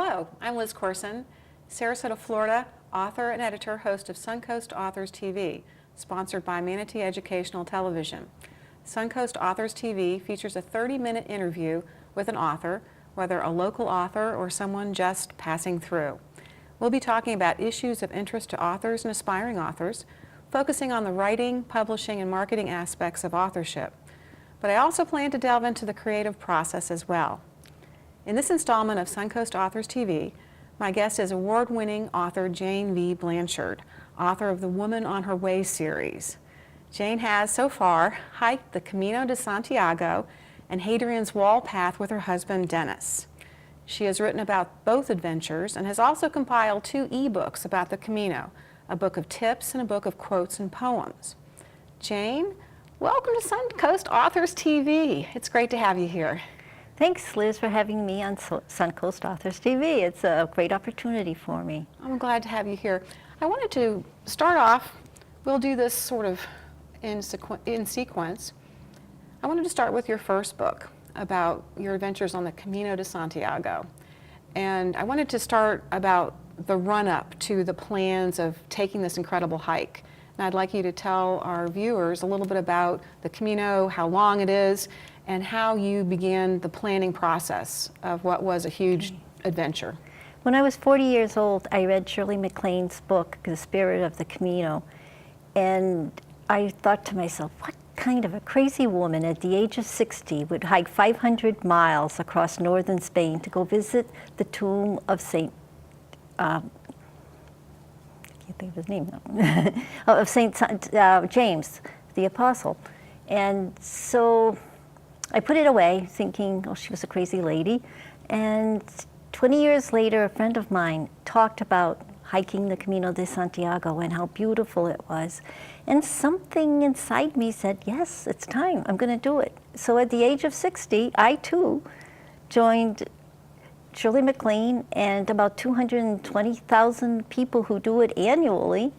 Hello, I'm Liz Corson, Sarasota, Florida, author and editor, host of Suncoast Authors TV, sponsored by Manatee Educational Television. Suncoast Authors TV features a 30-minute interview with an author, whether a local author or someone just passing through. We'll be talking about issues of interest to authors and aspiring authors, focusing on the writing, publishing, and marketing aspects of authorship. But I also plan to delve into the creative process as well. In this installment of Suncoast Authors TV, my guest is award-winning author Jane V. Blanchard, author of the Woman on Her Way series. Jane has, so far, hiked the Camino de Santiago and Hadrian's Wall Path with her husband, Dennis. She has written about both adventures and has also compiled 2 e-books about the Camino, a book of tips and a book of quotes and poems. Jane, welcome to Suncoast Authors TV. It's great to have you here. Thanks, Liz, for having me on Suncoast Authors TV. It's a great opportunity for me. I'm glad to have you here. I wanted to start off, we'll do this sort of in sequence. I wanted to start with your first book about your adventures on the Camino de Santiago. And I wanted to start about the run-up to the plans of taking this incredible hike. And I'd like you to tell our viewers a little bit about the Camino, how long it is, and how you began the planning process of what was a huge adventure. When I was 40 years old, I read Shirley MacLaine's book, The Spirit of the Camino, and I thought to myself, what kind of a crazy woman at the age of 60 would hike 500 miles across northern Spain to go visit the tomb of I can't think of his name now, of St. James, the Apostle. And so I put it away thinking, oh, she was a crazy lady. And 20 years later, a friend of mine talked about hiking the Camino de Santiago and how beautiful it was. And something inside me said, yes, it's time, I'm gonna do it. So at the age of 60, I too joined Shirley MacLaine and about 220,000 people who do it annually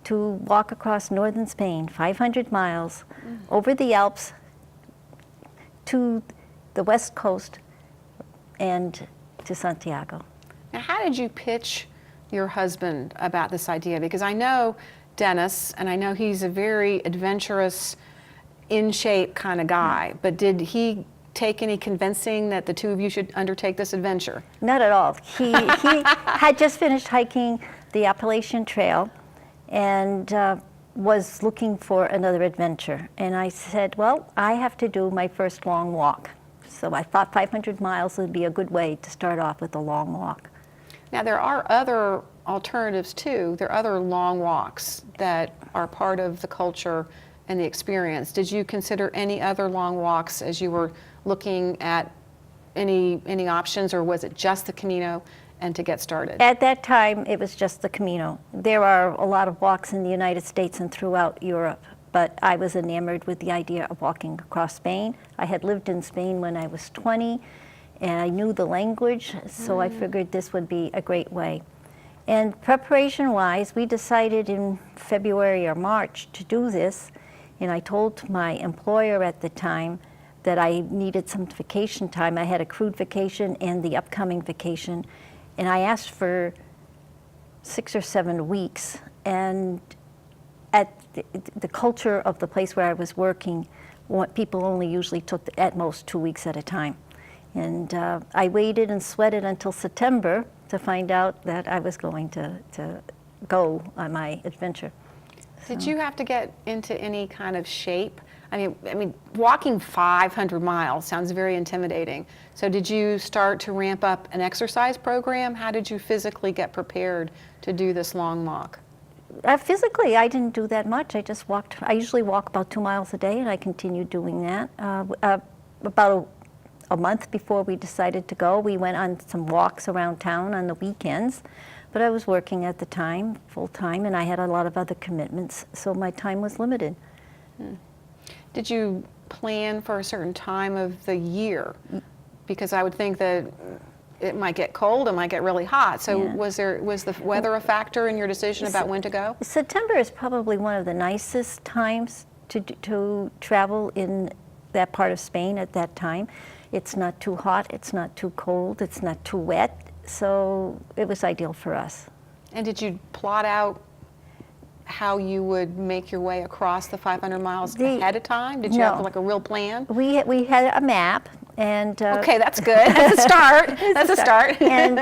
to walk across northern Spain, 500 miles, over the Alps, to the west coast and to Santiago. Now, how did you pitch your husband about this idea? Because I know Dennis, and I know he's a very adventurous, in shape kind of guy, but did he take any convincing that the two of you should undertake this adventure? Not at all. He had just finished hiking the Appalachian Trail and was looking for another adventure. And I said, well, I have to do my first long walk. So I thought 500 miles would be a good way to start off with a long walk. Now, there are other alternatives too. There are other long walks that are part of the culture and the experience. Did you consider any other long walks as you were looking at any options, or was it just the Camino and to get started? At that time, it was just the Camino. There are a lot of walks in the United States and throughout Europe, but I was enamored with the idea of walking across Spain. I had lived in Spain when I was 20, and I knew the language, so I figured this would be a great way. And preparation-wise, we decided in February or March to do this, and I told my employer at the time that I needed some vacation time. I had accrued vacation and the upcoming vacation, and I asked for 6 or 7 weeks. And at the culture of the place where I was working, people only usually took at most 2 weeks at a time. And I waited and sweated until September to find out that I was going to go on my adventure. Did you have to get into any kind of shape? I mean, walking 500 miles sounds very intimidating. So did you start to ramp up an exercise program? How did you physically get prepared to do this long walk? Physically, I didn't do that much. I just walked. I usually walk about 2 miles a day, and I continued doing that. About a month before we decided to go, we went on some walks around town on the weekends. But I was working at the time, full-time, and I had a lot of other commitments, so my time was limited. Did you plan for a certain time of the year? Because I would think that it might get cold, it might get really hot. So yeah. was the weather a factor in your decision about when to go? September is probably one of the nicest times to travel in that part of Spain at that time. It's not too hot, it's not too cold, it's not too wet. So it was ideal for us. And did you plot out how you would make your way across the 500 miles ahead of time? Did you have like a real plan? We had a map, and okay, that's good. That's a start. That's a start. And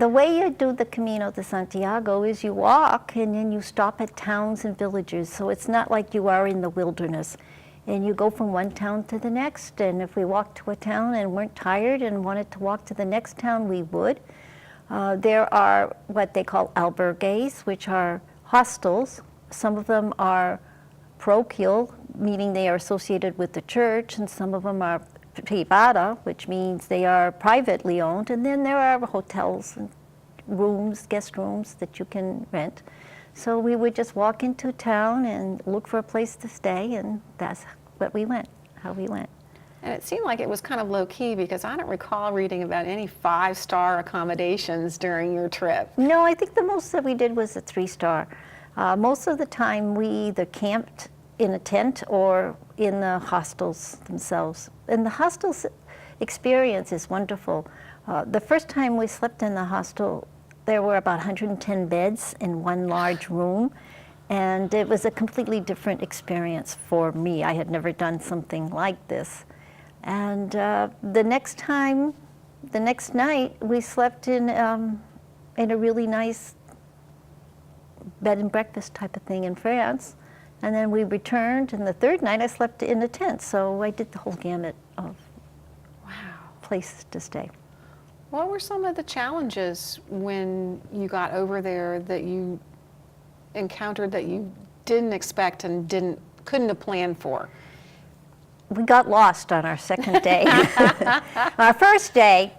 the way you do the Camino de Santiago is you walk, and then you stop at towns and villages. So it's not like you are in the wilderness. And you go from one town to the next. And if we walked to a town and weren't tired and wanted to walk to the next town, we would. There are what they call albergues, which are hostels. Some of them are parochial, meaning they are associated with the church, and some of them are privada, which means they are privately owned. And then there are hotels and rooms, guest rooms that you can rent. So we would just walk into town and look for a place to stay, and that's how we went. And it seemed like it was kind of low-key, because I don't recall reading about any 5-star accommodations during your trip. No, I think the most that we did was a 3-star. Most of the time we either camped in a tent or in the hostels themselves. And the hostels experience is wonderful. The first time we slept in the hostel, there were about 110 beds in one large room. And it was a completely different experience for me. I had never done something like this. And the next night, we slept in a really nice bed and breakfast type of thing in France. And then we returned, and the third night I slept in a tent. So I did the whole gamut of places to stay. What were some of the challenges when you got over there that you encountered that you didn't expect and couldn't have planned for? We got lost on our second day. Our first day,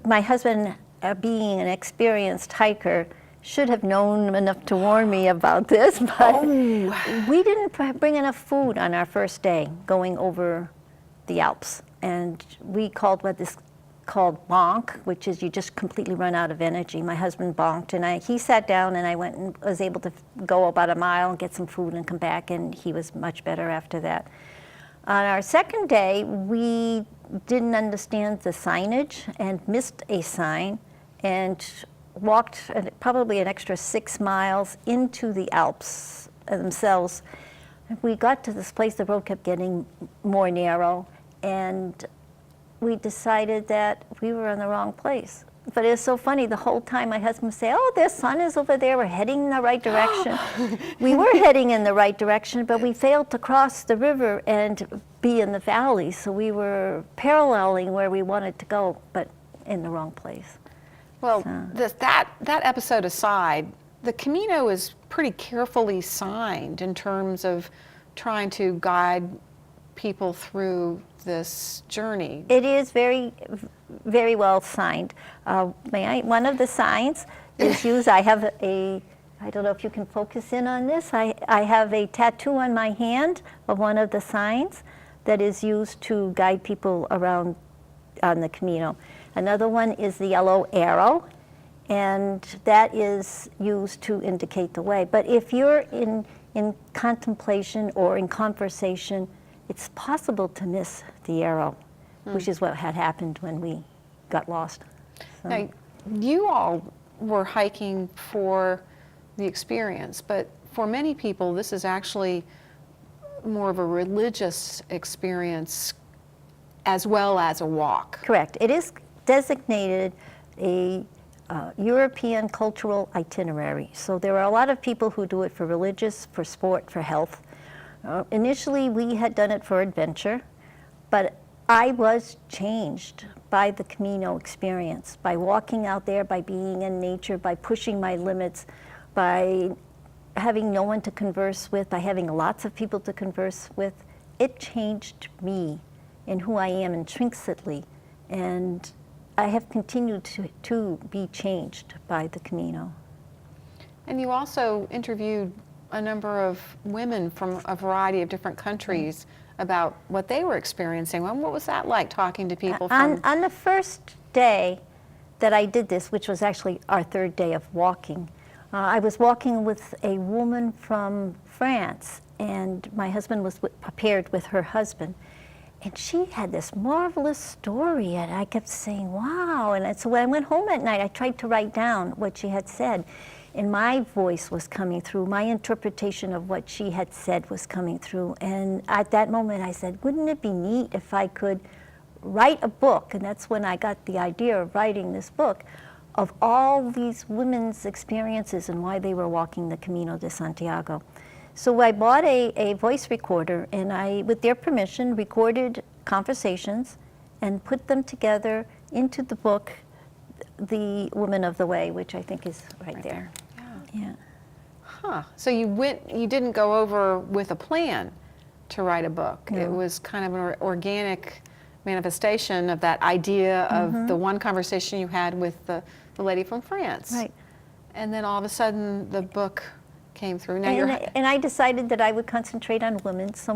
my husband, being an experienced hiker, should have known enough to warn me about this, but we didn't bring enough food on our first day going over the Alps. And we called what is called bonk, which is you just completely run out of energy. My husband bonked, and he sat down, and I went and was able to go about a mile and get some food and come back, and he was much better after that. On our second day, we didn't understand the signage and missed a sign and walked probably an extra 6 miles into the Alps themselves. We got to this place, the road kept getting more narrow, and we decided that we were in the wrong place. But it was so funny, the whole time my husband would say, "Oh, their sun is over there, we're heading in the right direction." We were heading in the right direction, but we failed to cross the river and be in the valley, so we were paralleling where we wanted to go, but in the wrong place. Well, that episode aside, the Camino is pretty carefully signed in terms of trying to guide people through this journey. It is very, very well signed. One of the signs is used. I don't know if you can focus in on this. I have a tattoo on my hand of one of the signs that is used to guide people around on the Camino. Another one is the yellow arrow, and that is used to indicate the way. But if you're in contemplation or in conversation, it's possible to miss the arrow, which is what had happened when we got lost. So. Now, you all were hiking for the experience, but for many people, this is actually more of a religious experience as well as a walk. Correct. It is designated a European cultural itinerary. So there are a lot of people who do it for religious, for sport, for health. Initially, we had done it for adventure, but I was changed by the Camino experience, by walking out there, by being in nature, by pushing my limits, by having no one to converse with, by having lots of people to converse with. It changed me and who I am intrinsically, and I have continued to be changed by the Camino. And you also interviewed a number of women from a variety of different countries about what they were experiencing. Well, what was that like, talking to people from... On the first day that I did this, which was actually our third day of walking, I was walking with a woman from France, and my husband was paired with her husband. And she had this marvelous story, and I kept saying, wow. And so when I went home at night, I tried to write down what she had said. And my voice was coming through. My interpretation of what she had said was coming through. And at that moment, I said, wouldn't it be neat if I could write a book? And that's when I got the idea of writing this book, of all these women's experiences and why they were walking the Camino de Santiago. So I bought a voice recorder, and I, with their permission, recorded conversations and put them together into the book, The Woman of the Way, which I think is right there. Yeah. Huh. So you didn't go over with a plan to write a book. No. It was kind of an organic manifestation of that idea of the one conversation you had with the lady from France. Right. And then all of a sudden the book came through. Now And I decided that I would concentrate on women, so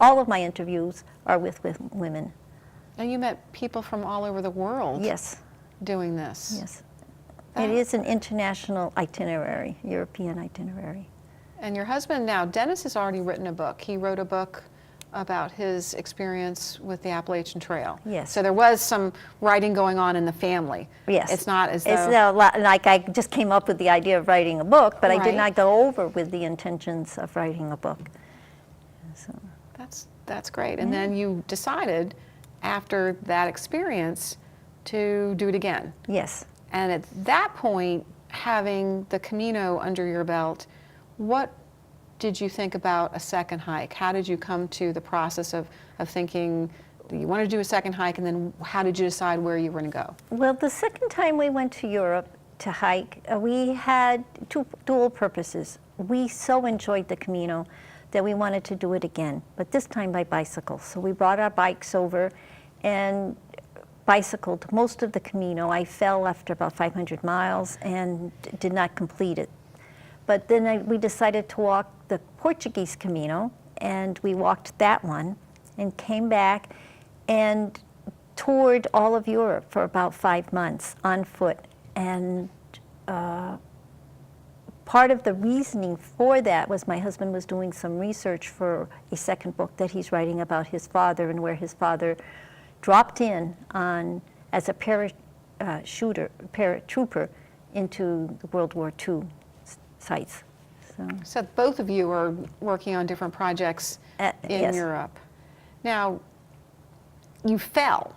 all of my interviews are with women. and you met people from all over the world. Yes. Doing this. Yes. It is an international itinerary, European itinerary. And your husband now, Dennis, has already written a book. He wrote a book about his experience with the Appalachian Trail. Yes. So there was some writing going on in the family. Yes. It's not as though... It's like I just came up with the idea of writing a book, but I Right. did not go over with the intentions of writing a book. So. That's great. And then you decided, after that experience, to do it again. Yes. And at that point, having the Camino under your belt, what did you think about a second hike? How did you come to the process of thinking you wanted to do a second hike, and then how did you decide where you were going to go? Well, the second time we went to Europe to hike, we had dual purposes. We so enjoyed the Camino that we wanted to do it again, but this time by bicycle. So we brought our bikes over and bicycled most of the Camino. I fell after about 500 miles and did not complete it. But then we decided to walk the Portuguese Camino, and we walked that one and came back and toured all of Europe for about 5 months on foot. And part of the reasoning for that was my husband was doing some research for a second book that he's writing about his father, and where his father dropped in as a paratrooper into the World War II sites. So both of you are working on different projects in yes. Europe. Now, you fell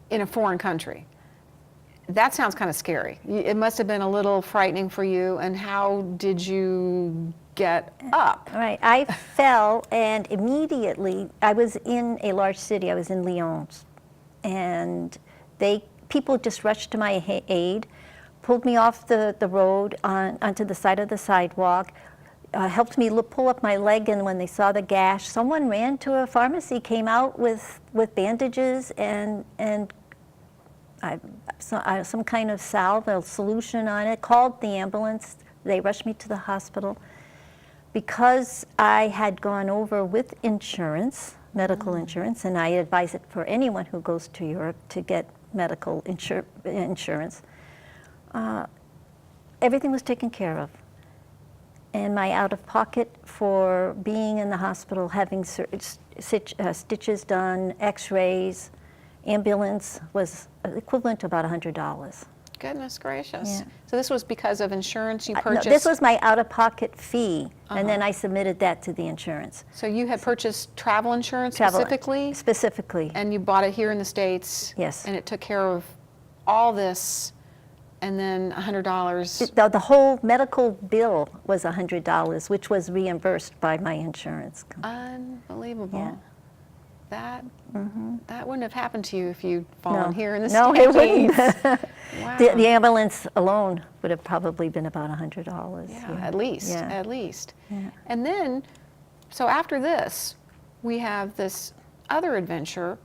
in a foreign country. That sounds kind of scary. It must have been a little frightening for you. And how did you get up? Right, I fell, and immediately, I was in a large city, I was in Lyon, and people just rushed to my aid, pulled me off the road onto the side of the sidewalk, helped me pull up my leg, and when they saw the gash, someone ran to a pharmacy, came out with bandages and some kind of salve, a solution on it, called the ambulance. They rushed me to the hospital. Because I had gone over with insurance, medical insurance, and I advise it for anyone who goes to Europe to get medical insurance, everything was taken care of. And my out-of-pocket for being in the hospital, having stitches done, x-rays, ambulance was equivalent to about $100. Goodness gracious. Yeah. So this was because of insurance you No, purchased? this was my out-of-pocket fee, and then I submitted that to the insurance. So you had purchased travel insurance Travel- specifically? Specifically. And you bought it here in the States? Yes. And it took care of all this, and then $100? The whole medical bill was $100, which was reimbursed by my insurance company. Unbelievable. Yeah. That wouldn't have happened to you if you'd fallen here in the No, States. it wouldn't. Wow. The ambulance alone would have probably been about $100. Yeah, at least, Yeah. at least. Yeah. And then, so after this, we have this other adventure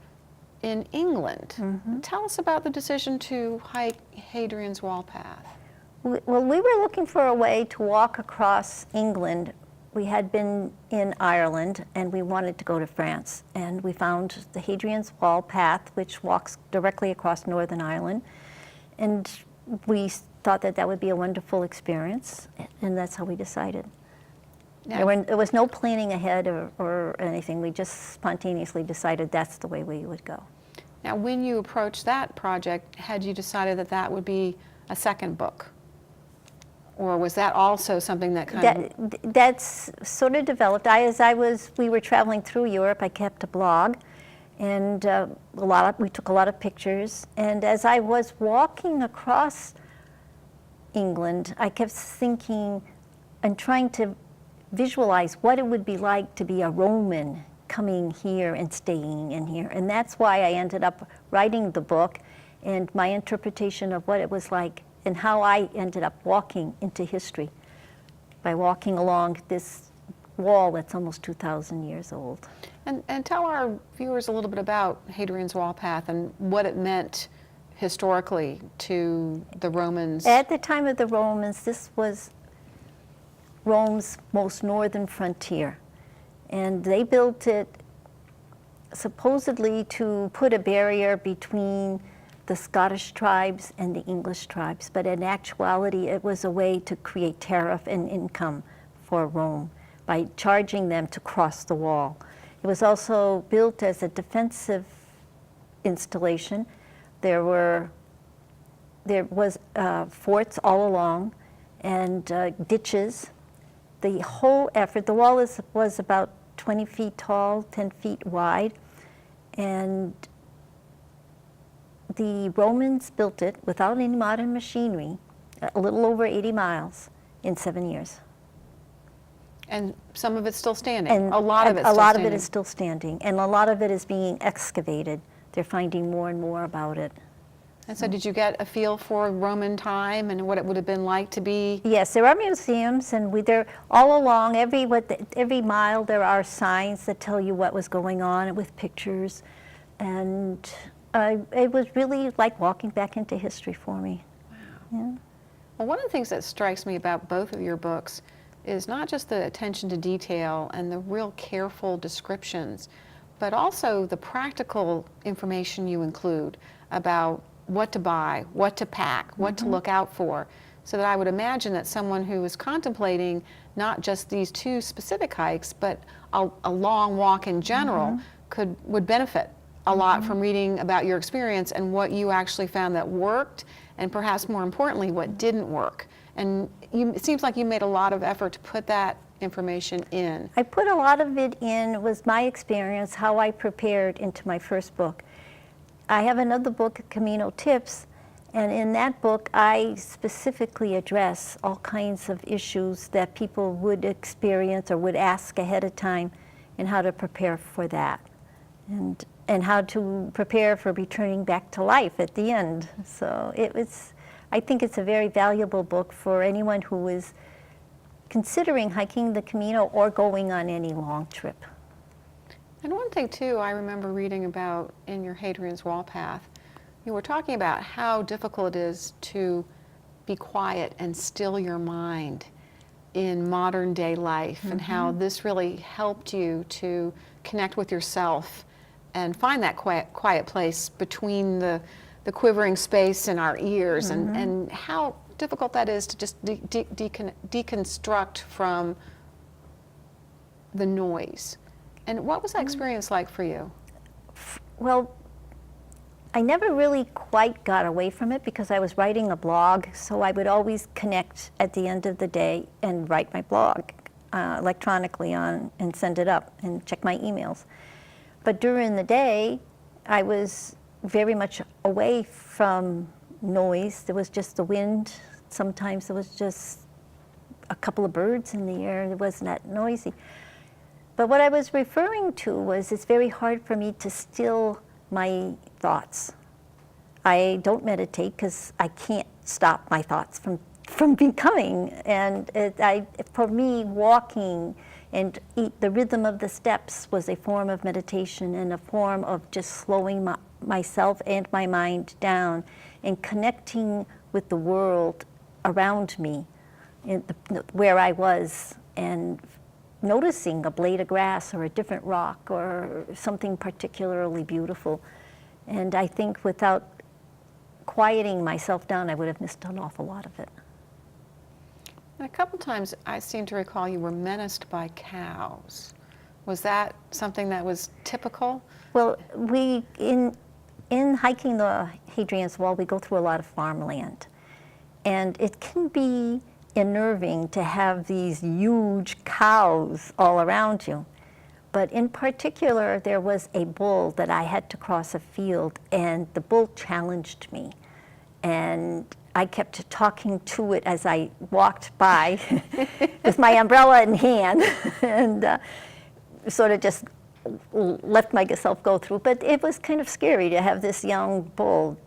in England. Tell us about the decision to hike Hadrian's Wall Path. Well, we were looking for a way to walk across England. We had been in Ireland, and we wanted to go to France. And we found the Hadrian's Wall Path, which walks directly across Northern Ireland. And we thought that that would be a wonderful experience, and that's how we decided. Now, There was no planning ahead or anything. We just spontaneously decided that's the way we would go. now, when you approached that project, had you decided that that would be a second book? Or was that also something that kind of... That's sort of developed. We were traveling through Europe, I kept a blog, and we took a lot of pictures. And as I was walking across England, I kept thinking and trying to visualize what it would be like to be a Roman coming here and staying in here. And that's why I ended up writing the book, and my interpretation of what it was like and how I ended up walking into history by walking along this wall that's almost 2,000 years old. And tell our viewers a little bit about Hadrian's Wall Path and what it meant historically to the Romans. At the time of the Romans, this was Rome's most northern frontier. And they built it supposedly to put a barrier between the Scottish tribes and the English tribes. But in actuality, it was a way to create tariff and income for Rome by charging them to cross the wall. It was also built as a defensive installation. There was forts all along and ditches. The whole effort, the wall was about 20 feet tall, 10 feet wide, and the Romans built it without any modern machinery, a little over 80 miles in 7 years. And some of it's still standing. And a lot of it's still a lot standing. of it is still standing, and a lot of it is being excavated. They're finding more and more about it. And so did you get a feel for Roman time and what it would have been like to be? Yes, there are museums, and they're all along every mile there are signs that tell you what was going on with pictures, and it was really like walking back into history for me. Wow. Yeah. Well, one of the things that strikes me about both of your books is not just the attention to detail and the real careful descriptions, but also the practical information you include about what to buy, what to pack, what to look out for, so that I would imagine that someone who is contemplating not just these two specific hikes, but a long walk in general would benefit a lot from reading about your experience and what you actually found that worked, and perhaps more importantly, what didn't work. And it seems like you made a lot of effort to put that information in. I put a lot of it in, was my experience, how I prepared into my first book. I have another book, Camino Tips, and in that book I specifically address all kinds of issues that people would experience or would ask ahead of time, and how to prepare for that, and how to prepare for returning back to life at the end. So I think it's a very valuable book for anyone who is considering hiking the Camino or going on any long trip. And one thing too I remember reading about in your Hadrian's Wall Path, you were talking about how difficult it is to be quiet and still your mind in modern day life, and how this really helped you to connect with yourself and find that quiet place between the quivering space in our ears, and how difficult that is to just deconstruct from the noise. And what was that experience like for you? Well, I never really quite got away from it because I was writing a blog, so I would always connect at the end of the day and write my blog electronically and send it up and check my emails. But during the day, I was very much away from noise. There was just the wind. Sometimes there was just a couple of birds in the air. It wasn't that noisy. But what I was referring to was it's very hard for me to still my thoughts. I don't meditate because I can't stop my thoughts from becoming. And for me, walking and the rhythm of the steps was a form of meditation and a form of just slowing myself and my mind down and connecting with the world around me, where I was, and noticing a blade of grass or a different rock or something particularly beautiful. And I think without quieting myself down, I would have missed an awful lot of it. And a couple times I seem to recall you were menaced by cows. Was that something that was typical? Well, in hiking the Hadrian's Wall, we go through a lot of farmland. And it can be unnerving to have these huge cows all around you. But in particular, there was a bull that I had to cross a field, and the bull challenged me. And I kept talking to it as I walked by with my umbrella in hand, and sort of just let myself go through. But it was kind of scary to have this young bull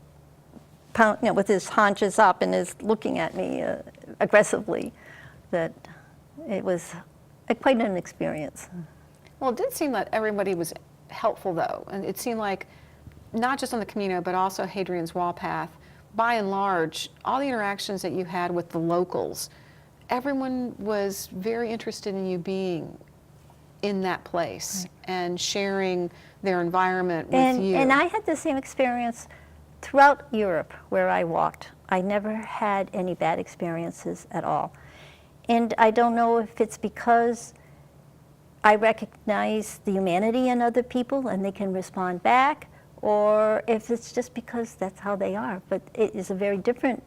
with his haunches up and is looking at me aggressively. That it was quite an experience. Well, it did seem that everybody was helpful, though, and it seemed like not just on the Camino, but also Hadrian's Wall path, by and large, all the interactions that you had with the locals, everyone was very interested in you being in that place and sharing their environment with you. And I had the same experience throughout Europe where I walked. I never had any bad experiences at all. And I don't know if it's because I recognize the humanity in other people and they can respond back, or if it's just because that's how they are. But it is a very different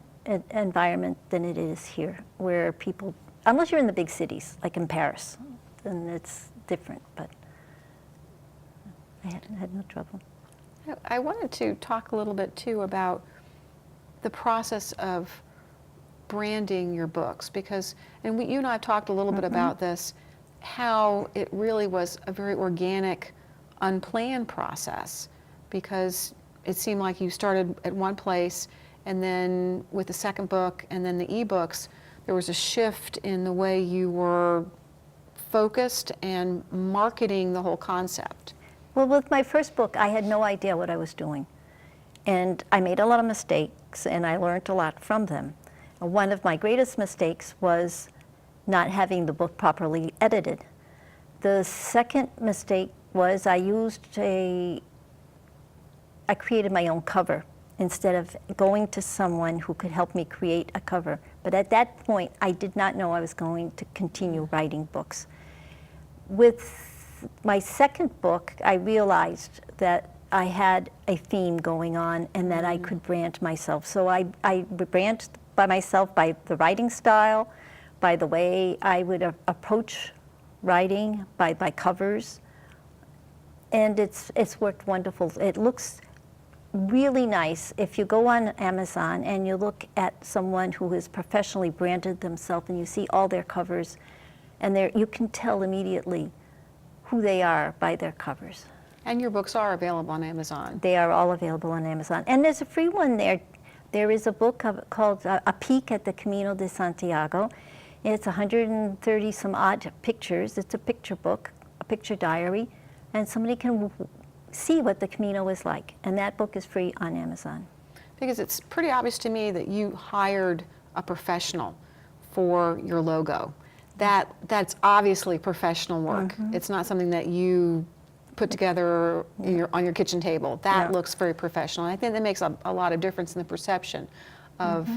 environment than it is here, where people, unless you're in the big cities, like in Paris, then it's different, but I had no trouble. I wanted to talk a little bit, too, about the process of branding your books, because, and you and I have talked a little bit about this, how it really was a very organic, unplanned process, because it seemed like you started at one place, and then with the second book and then the ebooks, there was a shift in the way you were focused and marketing the whole concept. Well, with my first book, I had no idea what I was doing. And I made a lot of mistakes, and I learned a lot from them. One of my greatest mistakes was not having the book properly edited. The second mistake was I created my own cover instead of going to someone who could help me create a cover. But at that point, I did not know I was going to continue writing books. With my second book, I realized that I had a theme going on and that I could brand myself. So I brand by myself by the writing style, by the way I would approach writing, by covers. And it's worked wonderful. It looks really nice. If you go on Amazon and you look at someone who has professionally branded themselves and you see all their covers, and you can tell immediately who they are by their covers. And your books are available on Amazon. They are all available on Amazon. And there's a free one there. There is a book called A Peek at the Camino de Santiago. It's 130 some odd pictures. It's a picture book, a picture diary, and somebody can see what the Camino is like. And that book is free on Amazon. Because it's pretty obvious to me that you hired a professional for your logo. That's obviously professional work. It's not something that you put together on your kitchen table. That looks very professional. And I think that makes a lot of difference in the perception of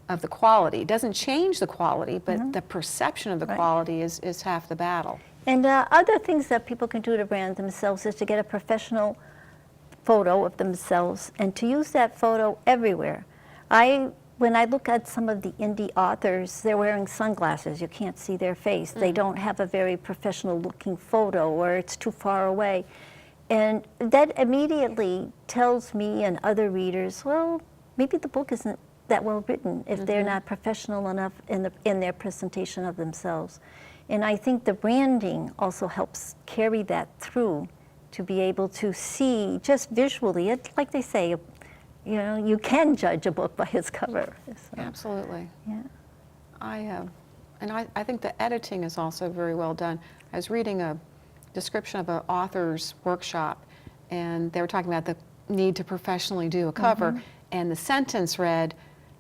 the quality. It doesn't change the quality, but the perception of the quality is half the battle. And other things that people can do to brand themselves is to get a professional photo of themselves and to use that photo everywhere. When I look at some of the indie authors, they're wearing sunglasses. You can't see their face. They don't have a very professional looking photo, or it's too far away. And that immediately tells me and other readers, well, maybe the book isn't that well written if they're not professional enough in their presentation of themselves. And I think the branding also helps carry that through to be able to see just visually, like they say, you know, you can judge a book by its cover. So, absolutely. Yeah. I think the editing is also very well done. I was reading a description of an author's workshop, and they were talking about the need to professionally do a cover, and the sentence read,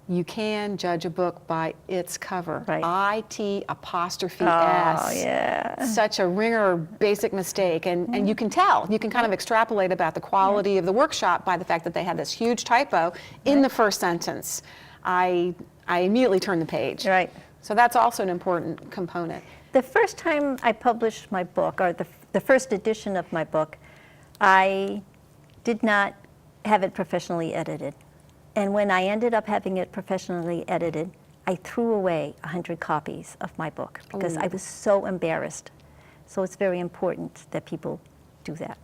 "You can judge a book by its cover." Right. I-T apostrophe S. Oh, yeah. Such a ringer basic mistake, and you can tell. You can kind of extrapolate about the quality of the workshop by the fact that they had this huge typo in the first sentence. I immediately turned the page. Right. So that's also an important component. The first time I published my book, or the first edition of my book, I did not have it professionally edited. And when I ended up having it professionally edited, I threw away 100 copies of my book because I was so embarrassed. So it's very important that people do that.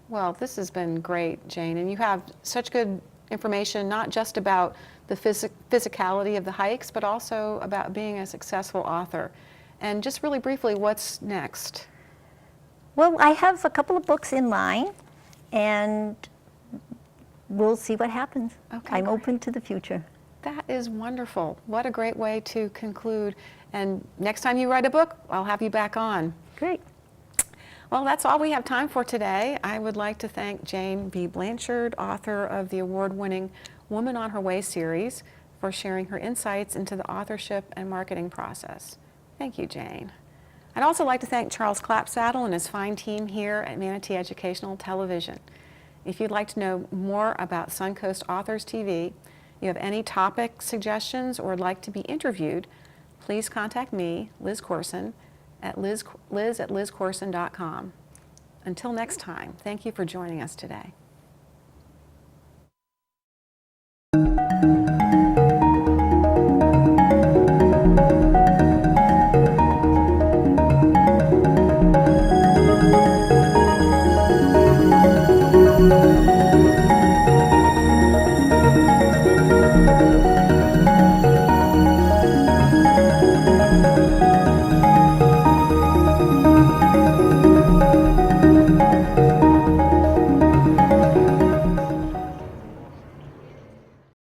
Well, this has been great, Jane, and you have such good information, not just about the physicality of the hikes, but also about being a successful author. And just really briefly, what's next? Well, I have a couple of books in line, and we'll see what happens. Okay, I'm great. open to the future. That is wonderful. What a great way to conclude. And next time you write a book, I'll have you back on. Great. Well, that's all we have time for today. I would like to thank Jane B. Blanchard, author of the award-winning Woman on Her Way series, for sharing her insights into the authorship and marketing process. Thank you, Jane. I'd also like to thank Charles Clapsaddle and his fine team here at Manatee Educational Television. If you'd like to know more about Suncoast Authors TV, you have any topic suggestions or would like to be interviewed, please contact me, Liz Corson, at liz@lizcorson.com. Until next time, thank you for joining us today.